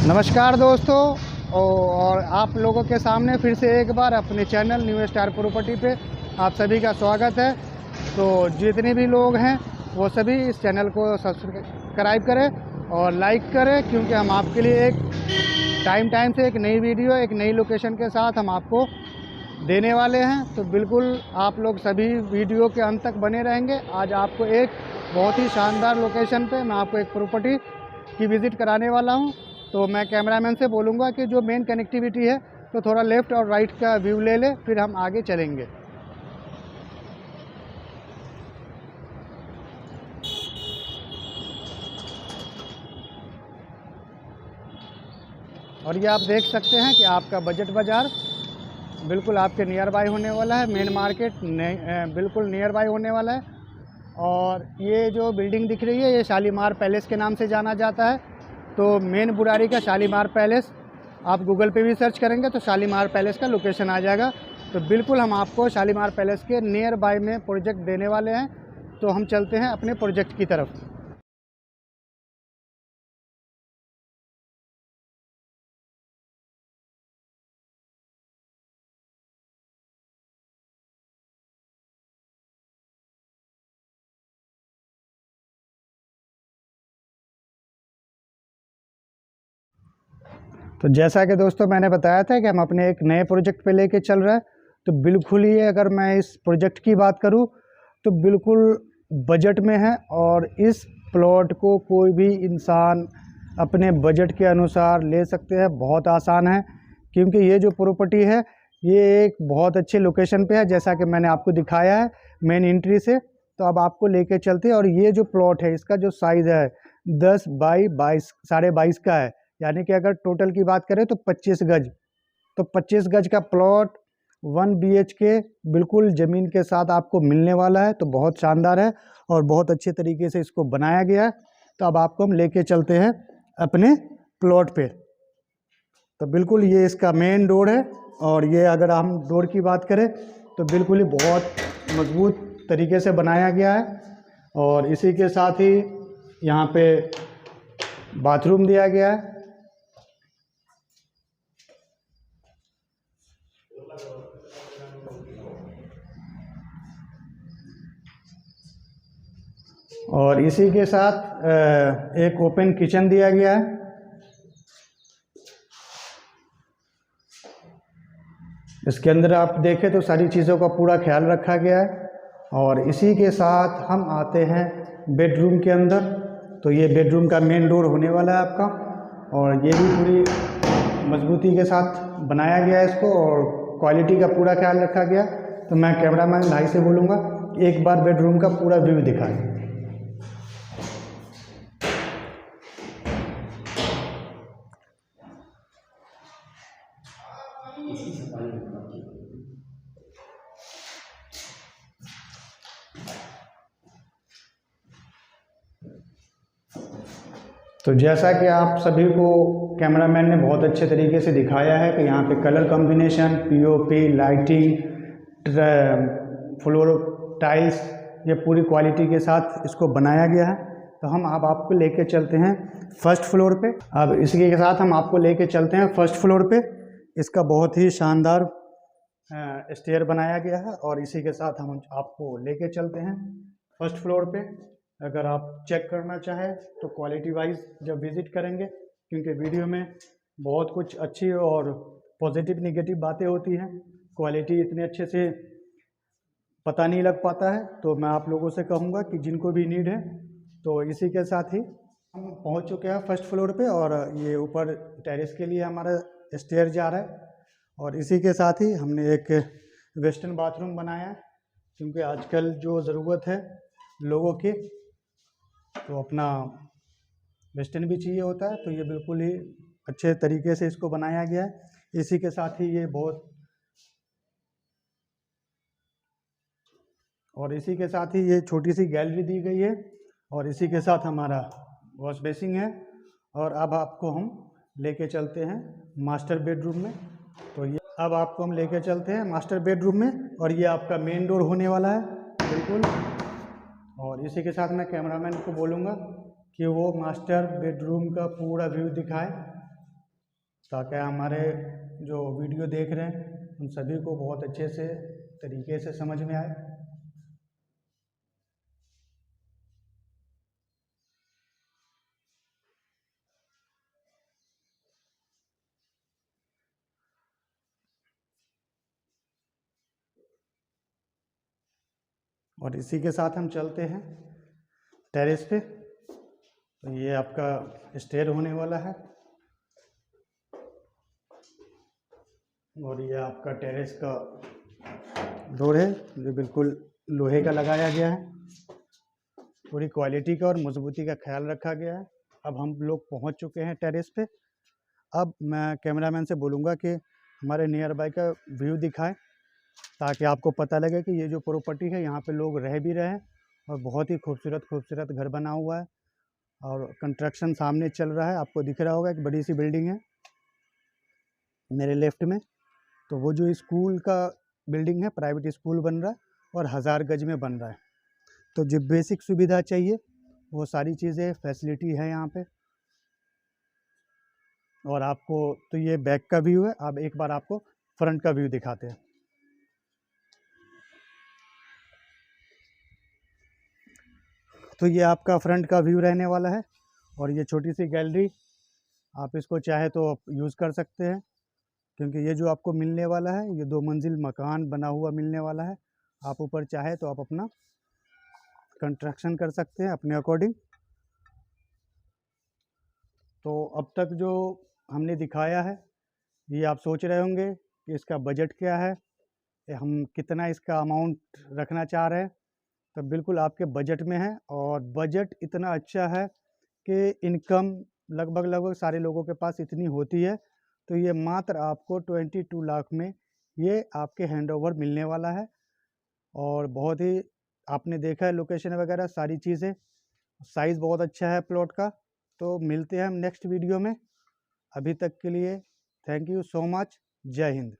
नमस्कार दोस्तों। और आप लोगों के सामने फिर से एक बार अपने चैनल न्यू स्टार प्रॉपर्टी पे आप सभी का स्वागत है। तो जितने भी लोग हैं वो सभी इस चैनल को सब्सक्राइब करें और लाइक करें, क्योंकि हम आपके लिए एक टाइम से एक नई वीडियो एक नई लोकेशन के साथ हम आपको देने वाले हैं। तो बिल्कुल आप लोग सभी वीडियो के अंत तक बने रहेंगे। आज आपको एक बहुत ही शानदार लोकेशन पे मैं आपको एक प्रॉपर्टी की विज़िट कराने वाला हूं। तो मैं कैमरामैन से बोलूँगा कि जो मेन कनेक्टिविटी है तो थोड़ा लेफ़्ट और राइट का व्यू ले ले, फिर हम आगे चलेंगे। और ये आप देख सकते हैं कि आपका बजट बाज़ार बिल्कुल आपके नियर बाय होने वाला है। मेन मार्केट बिल्कुल नियर बाय होने वाला है। और ये जो बिल्डिंग दिख रही है ये शालीमार पैलेस के नाम से जाना जाता है। तो मेन बुराड़ी का शालीमार पैलेस आप गूगल पे भी सर्च करेंगे तो शालीमार पैलेस का लोकेशन आ जाएगा। तो बिल्कुल हम आपको शालीमार पैलेस के नियर बाय में प्रोजेक्ट देने वाले हैं। तो हम चलते हैं अपने प्रोजेक्ट की तरफ। तो जैसा कि दोस्तों मैंने बताया था कि हम अपने एक नए प्रोजेक्ट पे लेके चल रहे हैं। तो बिल्कुल ही अगर मैं इस प्रोजेक्ट की बात करूं तो बिल्कुल बजट में है। और इस प्लॉट को कोई भी इंसान अपने बजट के अनुसार ले सकते हैं। बहुत आसान है, क्योंकि ये जो प्रॉपर्टी है ये एक बहुत अच्छे लोकेशन पे है, जैसा कि मैंने आपको दिखाया है मेन एंट्री से। तो अब आपको लेके चलते हैं। और ये जो प्लॉट है इसका जो साइज़ है 10 बाई 22 22.5 का है। यानी कि अगर टोटल की बात करें तो 25 गज। तो 25 गज का प्लॉट 1 BHK बिल्कुल ज़मीन के साथ आपको मिलने वाला है। तो बहुत शानदार है और बहुत अच्छे तरीके से इसको बनाया गया है। तो अब आपको हम लेके चलते हैं अपने प्लॉट पे। तो बिल्कुल ये इसका मेन डोर है। और ये अगर हम डोर की बात करें तो बिल्कुल ही बहुत मजबूत तरीके से बनाया गया है। और इसी के साथ ही यहाँ पे बाथरूम दिया गया है। और इसी के साथ एक ओपन किचन दिया गया है। इसके अंदर आप देखें तो सारी चीज़ों का पूरा ख्याल रखा गया है। और इसी के साथ हम आते हैं बेडरूम के अंदर। तो ये बेडरूम का मेन डोर होने वाला है आपका। और ये भी पूरी मजबूती के साथ बनाया गया है इसको, और क्वालिटी का पूरा ख्याल रखा गया। तो मैं कैमरामैन भाई से बोलूँगा एक बार बेडरूम का पूरा व्यू दिखाएं। तो जैसा कि आप सभी को कैमरामैन ने बहुत अच्छे तरीके से दिखाया है कि यहाँ पे colour combination, POP, lighting, floor tiles, ये पूरी क्वालिटी के साथ इसको बनाया गया है। तो हम अब आपको लेके चलते हैं फर्स्ट फ्लोर पे। अब इसी के साथ हम आपको लेके चलते हैं फर्स्ट फ्लोर पे। इसका बहुत ही शानदार स्टेयर बनाया गया है। और इसी के साथ हम आपको लेके चलते हैं फर्स्ट फ्लोर पे। अगर आप चेक करना चाहें तो क्वालिटी वाइज जब विज़िट करेंगे, क्योंकि वीडियो में बहुत कुछ अच्छी और पॉजिटिव निगेटिव बातें होती हैं, क्वालिटी इतने अच्छे से पता नहीं लग पाता है। तो मैं आप लोगों से कहूँगा कि जिनको भी नीड है। तो इसी के साथ ही हम पहुँच चुके हैं फर्स्ट फ्लोर पे। और ये ऊपर टेरेस के लिए हमारा स्टेयर जा रहा है। और इसी के साथ ही हमने एक वेस्टर्न बाथरूम बनाया है, क्योंकि आजकल जो ज़रूरत है लोगों की तो अपना वेस्टर्न भी चाहिए होता है। तो ये बिल्कुल ही अच्छे तरीके से इसको बनाया गया है। इसी के साथ ही ये बहुत और इसी के साथ ही ये छोटी सी गैलरी दी गई है। और इसी के साथ हमारा वॉश बेसिंग है। और अब आपको हम लेके चलते हैं मास्टर बेडरूम में। तो ये अब आपको हम लेके चलते हैं मास्टर बेडरूम में। और ये आपका मेन डोर होने वाला है बिल्कुल। और इसी के साथ मैं कैमरामैन को बोलूँगा कि वो मास्टर बेडरूम का पूरा व्यू दिखाए। ताकि हमारे जो वीडियो देख रहे हैं उन सभी को बहुत अच्छे से तरीके से समझ में आए। और इसी के साथ हम चलते हैं टेरेस पे। तो ये आपका स्टेयर होने वाला है और ये आपका टेरेस का डोर है जो बिल्कुल लोहे का लगाया गया है। पूरी क्वालिटी का और मजबूती का ख्याल रखा गया है। अब हम लोग पहुंच चुके हैं टेरेस पे। अब मैं कैमरामैन से बोलूँगा कि हमारे नियर बाय का व्यू दिखाएं ताकि आपको पता लगे कि ये जो प्रॉपर्टी है यहाँ पे लोग रह भी रहे हैं और बहुत ही खूबसूरत घर बना हुआ है और कंस्ट्रक्शन सामने चल रहा है। आपको दिख रहा होगा एक बड़ी सी बिल्डिंग है मेरे लेफ्ट में, तो वो जो स्कूल का बिल्डिंग है, प्राइवेट स्कूल बन रहा है और 1000 गज में बन रहा है। तो जो बेसिक सुविधा चाहिए वो सारी चीज़ें फैसिलिटी है यहाँ पे। और आपको तो ये बैक का व्यू है, अब एक बार आपको फ्रंट का व्यू दिखाते हैं। तो ये आपका फ्रंट का व्यू रहने वाला है और ये छोटी सी गैलरी आप इसको चाहे तो यूज़ कर सकते हैं, क्योंकि ये जो आपको मिलने वाला है ये 2 मंजिल मकान बना हुआ मिलने वाला है। आप ऊपर चाहे तो आप अपना कंस्ट्रक्शन कर सकते हैं अपने अकॉर्डिंग। तो अब तक जो हमने दिखाया है ये आप सोच रहे होंगे कि इसका बजट क्या है, हम कितना इसका अमाउंट रखना चाह रहे हैं। तो बिल्कुल आपके बजट में है और बजट इतना अच्छा है कि इनकम लगभग सारे लोगों के पास इतनी होती है। तो ये मात्र आपको 22 लाख में ये आपके हैंडओवर मिलने वाला है और बहुत ही आपने देखा है लोकेशन वगैरह सारी चीज़ें, साइज़ बहुत अच्छा है प्लॉट का। तो मिलते हैं हम नेक्स्ट वीडियो में। अभी तक के लिए थैंक यू सो मच। जय हिंद।